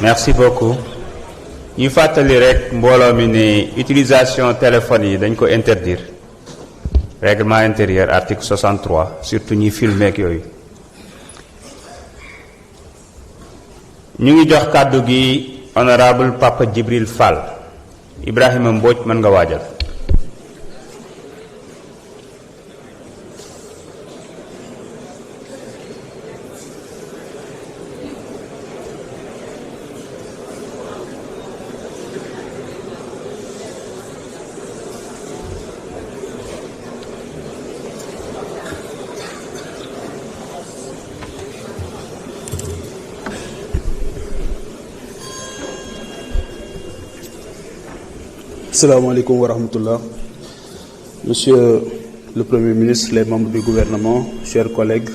Merci beaucoup. ñu fàttali rek mbooloo mi ne utilisation téléphone yi dañ ko interdire règlement intérieur article 63 surtout ñi filmer ak yooyu. ñu ngi jox kàddu gi honorable Papa Djibril Fall. Ibrahima Mbodj mën nga waajal. Assalamu alaikum wa rahmatullah. Monsieur le Premier ministre, les membres du gouvernement, chers collègues,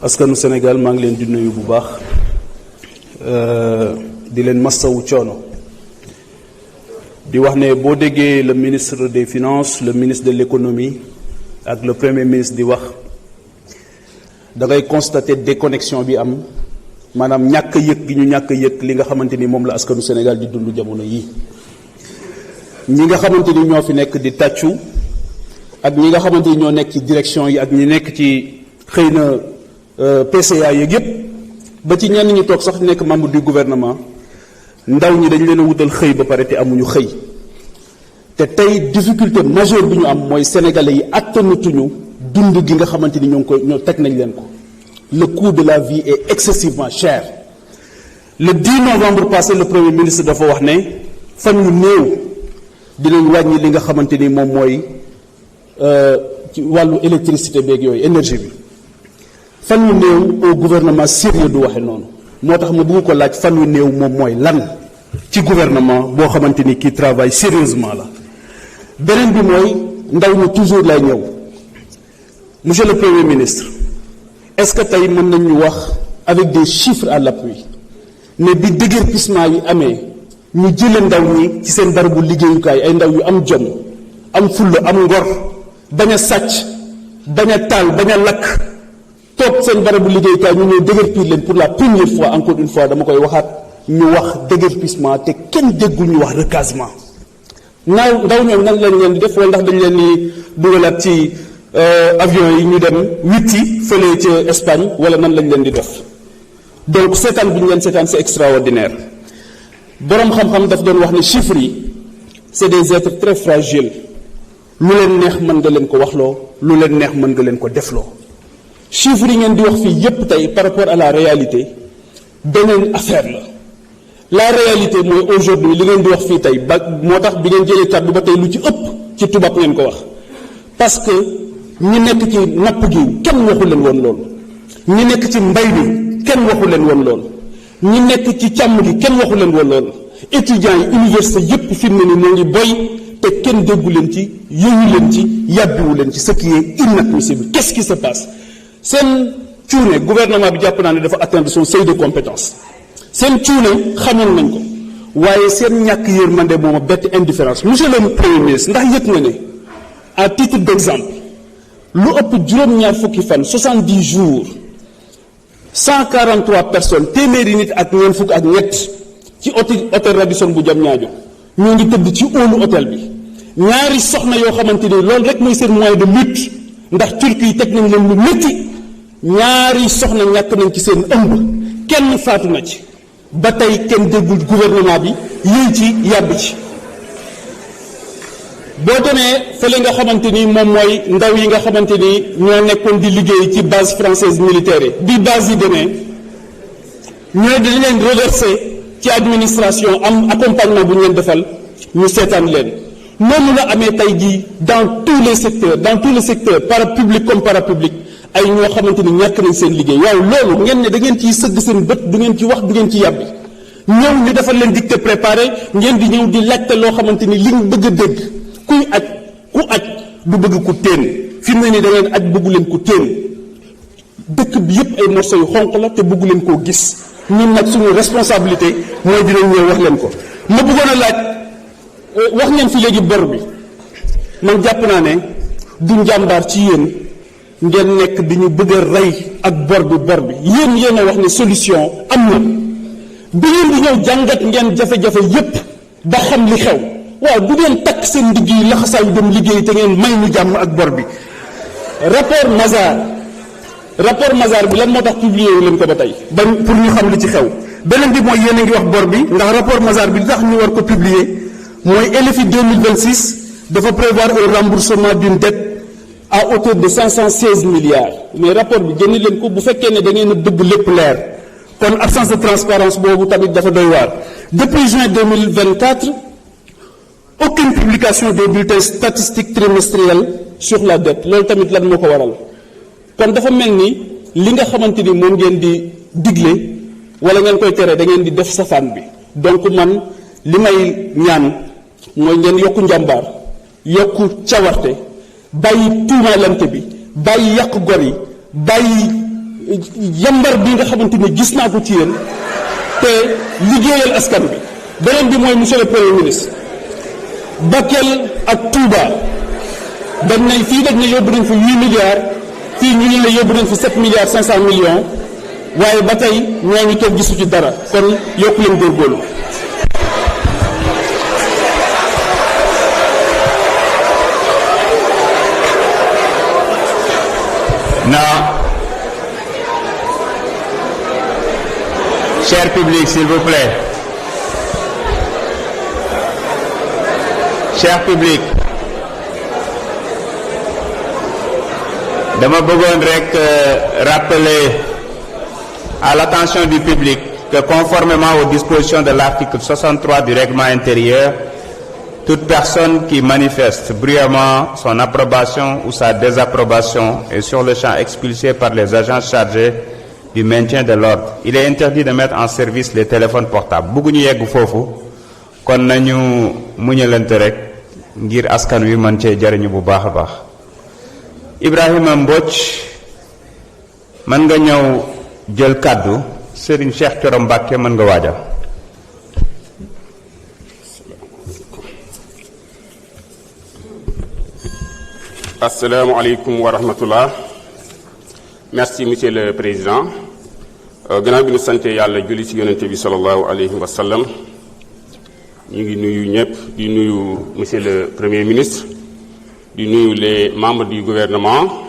askanu Sénégal maa ngi leen di nuyu bu baax di leen massawu coono di wax ne boo déggee le ministre des Finances, le ministre de l'économie ak le Premier ministre di wax da ngay constater déconnexion bi am maanaam ñàkk yëg gi ñu ñàkk yëg li nga xamante ni moom la askanu Sénégal di dund jamono yii. ñi nga xamante ni ñoo fi nekk di tàccu ak ñi nga xamante ni ñoo nekk ci direction yi ak ñi nekk ci xëy na PCA yeeg yëpp ba ci ñenn ñi toog sax nekk membre du gouvernement ndaw ñi dañ leen a wutal xëy ba pare te amuñu xëy te tey difficulté majeure bi ñu am mooy sénégalais yi attanatuñu dund gi nga xamante ni ñoo teg nañ leen ko. Le coût de la vie est excessivement cher. Le 10 novembre passé le Premier ministre dafa wax ne fan yu néew dinañ wàññi li nga xamante ni moom mooy ci wàllu électricité beeg yooyu énergie bi fan yu néew au gouvernement sérieux du waxe noonu moo tax ma bëgg ko laaj fan yu néew moom mooy lan ci gouvernement boo xamante ni qui travaille sérieusement la. beneen bi mooy ndaw ñi toujours lay ñëw monsieur le Premier ministre est-ce que tey mën nañu wax avec des chiffres à l'appui ne bi déguerpissement yi amee ñu jële ndaw ñi ci seen barabu liggéeyukaay ay ndaw yu am jom am fulla am ngor bañ a sàcc bañ a taal bañ a lakk toog seen barabu liggéeyukaay ñu ñëw déguerpir leen pour la première fois encore une fois dama koy waxaat ñu wax déguerpissement te kenn déggul ñu wax recasement ndaw ñoom nan lañ leen di def wala ndax dañ leen di dugalaat ci avion yi ñu dem witti fële ca Espagne wala nan lañ leen di def donc seetaan bi ñu leen seetaan c'est extraordinaire. boroom xam-xam daf doon wax ne chiffres yi c'est des êtres très fragiles lu leen neex mën nga leen ko waxloo lu leen neex mën nga leen ko defloo chiffres yi ngeen di wax fii yépp tey par rapport à la réalité beneen affaire la réalité mooy aujourd'hui li ngeen di wax fii tey ba moo tax bi ngeen jëlee kàddu ba tey lu ci ëpp ci tubaab ngeen ko wax parce que ñi nekk ci napp gi kenn waxu leen woon loolu ñi nekk ci mbay bi kenn waxu leen woon loolu ñi nekk ci càmm gi kenn waxu leen woon loolu étudiants yi université yépp fi mu ne ni moo ngi boy te kenn déggu leen ci yëngu leen ci yàbbiwu leen ci ce qui est inadmissible. Qu'est-ce qui se passe seen cuune gouvernement bi jàpp naa ne dafa atteindre son seuil de compétence seen cuune xamoon nañ ko waaye seen ñàkk yërmande moom a bett indifférence. Monsieur le Premier ministre ndax yëg nga ne à titre d'exemple lu ëpp juróom-ñaar fukki fan 70 jours 143 personnes téeméeri nit ak ñeent fukk ak ñett ci hôtel Radisson bu Diamniadio ñoo ngi tëdd ci óolu hôtel bi ñaari soxna yoo xamante ni loolu rek mooy seen moyen de lutte ndax turki yi teg nañ leen lu métti ñaari soxna ñàkk nañ ci seen ëmb kenn faatu na ci ba tey kenn déggul gouvernement bi yéen ci yàbb ci boo demee fële nga xamante ni moom mooy ndaw yi nga xamante ni ñoo nekkoon di liggéey ci base française militaire yi bi base yi demee ñoo dañ leen reverser ci administration am accompagnement bu ñu leen defal ñu seetaan leen noonu la amee tey jii dans tous les secteurs parapublic comme parapublic ay ñoo xamante ni ñàkk nañ seen liggéey waaw loolu ngeen ne da ngeen ciy sëgg seen bët du ngeen ci wax du ngeen ci yàbbi ñëw ñu defal leen dicté préparé ngeen di ñëw di laajte loo xamante ni liñ bëgg a dégg kuy aj ku aj du bëgg ku téen fi mu ne nii da ngeen aj bëggu leen ku téen dëkk bi yépp ay morceaux yu xonq la te bëggu leen koo gis ñun nag suñu responsabilité mooy dinañ ñëw wax leen ko. ma bëggoon a laaj wax ngeen fi léegi bor bi man jàpp naa ne du njàmbaar ci yéen ngeen nekk di ñu bëgg a rey ak bor bi yéen a wax ne solution am na bi ngeen di ñëw jàngat ngeen jafe-jafe yépp ba xam li xew waaw du ngeen takk seen ndigg yi laxasaayu dem liggéey te ngeen may ñu jàmm ak bor bi. rapport Mazars bi lan moo tax publié wu leen ko ba tey ba pour ñu xam li ci xew beneen bi mooy yéen a ngi wax bor bi ndax rapport Mazars bi li tax ñu war ko publier mooy LFI 2026 dafa prévoir un remboursement d'une dette à hauteur de 516 milliards mais rapport bi génne leen ko bu fekkee ne da ngeen a bëgg lépp leer kon absence de transparence boobu tamit dafa doy waar. Depuis juin 2024 aucune publication des bulletins statistiques trimestriels sur la dette loolu tamit lan moo ko waral kon dafa mel ni li nga xamante ni moom ngeen di digle wala ngeen koy tere da ngeen di def safaan bi donc man li may ñaan mooy ngeen yokku njàmbaar yokku cawarte bàyyi tuumaalante bi bàyyi yàq gor yi bàyyi yambar bi nga xamante ni gis naa ko ci yéen te liggéeyal askan bi. beneen bi mooy monsieur le premier ministre Bakel ak Touba dañ ne fii dañ ne yóbbu nañ fi 8 milliards fii ñu ne la yóbbu nañ fi 7 milliards 500 millions waaye ba tey ñoo ngi toog gisu ci dara kon yokku leen góorgóorlu. Non. Cher public, s'il vous plaît. Cher public. dama bëggoon rek rappeler à l'attention du public que conformément aux dispositions de l'article 63 du règlement intérieur, toute personne qui manifeste bruyamment son approbation ou sa désapprobation est sur le champ expulsée par les agents chargés du maintien de l'ordre. Il est interdit de mettre en service les téléphones portables. bëgguñu yegg foofu kon nañu muñalante rek ngir askan wi mën cee jariñu bu baax a baax. Ibrahima Mbodj mën nga ñëw jël kàddu. Serigne Cheikh Thioro Mbacké mën nga waajal. asalaamaaleykum wa rahmatullah. Merci monsieur le président. Gannaaw bi ñu sante yàlla julli ci yonente bi sallallahu alayhi wa sallam ñu ngi nuyu ñëpp di nuyu monsieur le premier ministre di nuyu les membres du gouvernement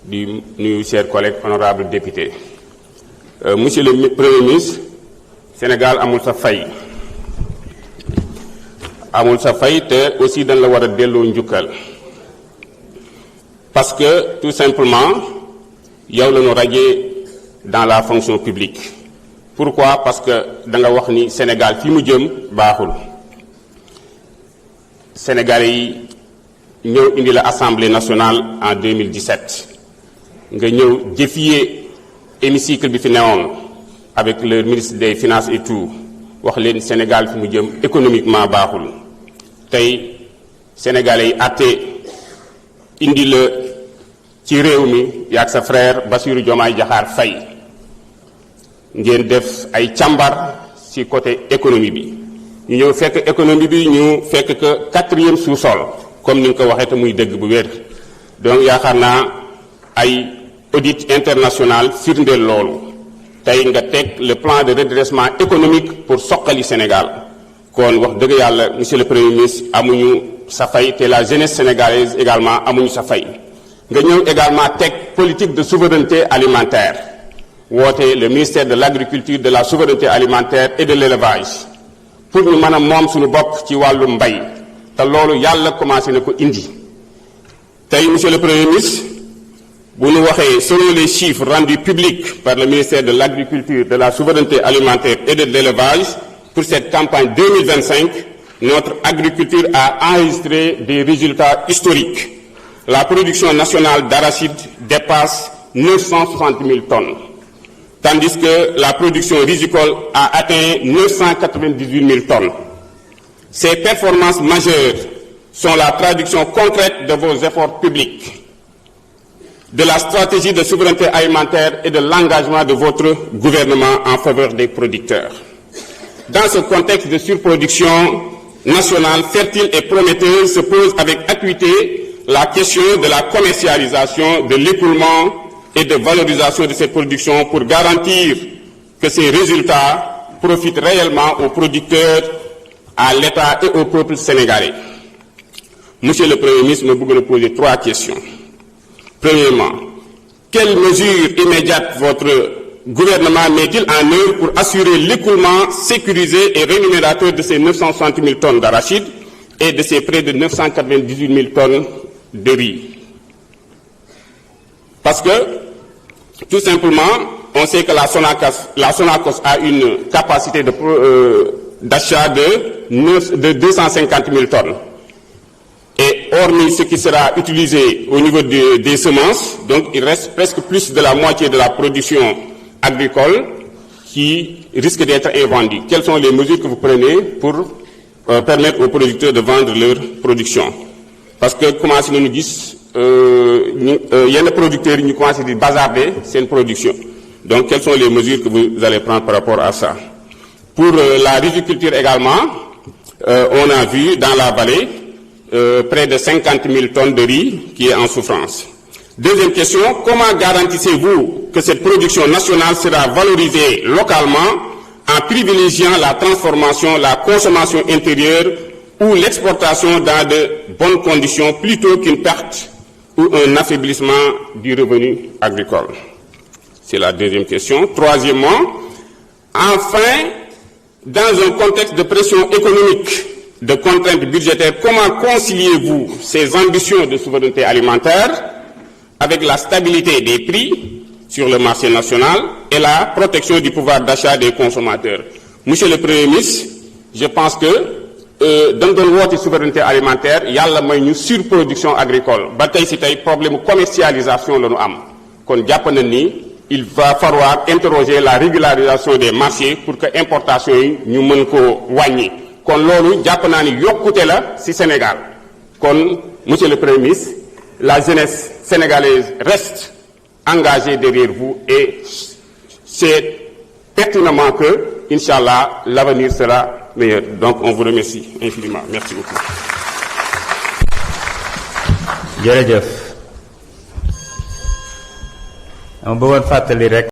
di nuyu chers collègues honorables députés. Monsieur le premier ministre, Sénégal amul sa fay te aussi dañ la war a delloo njukkal parce que tout simplement yow la ñu radié dans la fonction publique. Pourquoi? Parce que da nga wax ni Sénégal fi mu jëm baaxul. Sénégalais yi ñëw indi la Assemblée nationale en 2017 nga ñëw défier hémicycle bi fi newoon avec le ministre des finances et tout wax leen Sénégal fi mu jëm économiquement baaxul tey sénégalais yi àtte indi la ci réew mi yaag sa frère Bassirou Diomaye Diakhar Faye ngeen def ay càmbar ci côté économie bi ñu ñëw fekk économie bi ñu fekk que 4e sous-sol comme ni nga ko waxee te muy dëgg bu wér donc yaakaar naa ay audit international firndeel loolu tey nga teg le plan de redressement économique pour soqali Sénégal kon wax dëgg yàlla monsieur le premier ministre amuñu sa fay te la jeunesse sénégalaise également amuñu sa fay nga ñëw également teg politique de souveraineté alimentaire woote le ministère de l'agriculture de la souveraineté alimentaire et de l'élevage pour ñu mën a moom suñu bopp ci wàllu mbay te loolu yàlla commencé na ko indi tey monsieur le premier ministre bu ñu waxee selon les chiffres rendus publics par le ministère de l'Agriculture, de la Souveraineté alimentaire et de l'Élevage pour cette campagne 2025, notre agriculture a enregistré des résultats historiques. La production nationale d'arachide dépasse 960 000 tonnes, tandis que la production rizicole a atteint 998 000 tonnes. Ces performances majeures sont la traduction concrète de vos efforts publics, de la stratégie de souveraineté alimentaire et de l'engagement de votre gouvernement en faveur des producteurs. Dans ce contexte de surproduction nationale fertile et prometteuse se pose avec acuité la question de la commercialisation, de l'écoulement et de valorisation de cette production pour garantir que ces résultats profite réellement aux producteurs, à l'État et au peuple sénégalais. Monsieur le Premier ministre, je voudrais poser 3 questions. Premièrement, quelles mesures immédiates votre gouvernement met-il en œuvre pour assurer l'écoulement sécurisé et rémunérateur de ces 960 000 tonnes d'arachide et de ces près de 998 000 tonnes de riz? Parce que, tout simplement, on sait que la Sonacos a une capacité d'achat de 250 000 tonnes. Et hormis ce qui sera utilisé au niveau des semences, donc il reste presque plus de la moitié de la production agricole qui risque d'être invendue. Quelles sont les mesures que vous prenez pour permettre aux producteurs de vendre leur production? Parce que, comment si nous disons, il y a des producteurs qui commencent à bazarder cette production. Donc, quelles sont les mesures que vous allez prendre par rapport à ça? Pour la riziculture également, on a vu dans la vallée près de 50 000 tonnes de riz qui est en souffrance. Deuxième question, comment garantissez-vous que cette production nationale sera valorisée localement en privilégiant la transformation, la consommation intérieure ou l'exportation dans de bonnes conditions plutôt qu'une perte ou un affaiblissement du revenu agricole? C'est la deuxième question. Troisièmement, enfin, dans un contexte de pression économique, de contraintes budgétaires, comment conciliez-vous ces ambitions de souveraineté alimentaire avec la stabilité des prix sur le marché national et la protection du pouvoir d'achat des consommateurs? Monsieur le Premier ministre, je pense que dans une souveraineté alimentaire, il y a une surproduction agricole. C'est un problème de commercialisation. Il va falloir interroger la régularisation des marchés pour que l'importation nous mène wagner. Kon lolu japp na ni yokkute la ci Sénégal. Kon monsieur le Premier ministre, la jeunesse sénégalaise reste engagée derrière vous et c'est pertinemment que inchallah l'avenir sera meilleur. Donc on vous remercie infiniment. Merci beaucoup. Jërëjëf. On bëggoon fàttali rek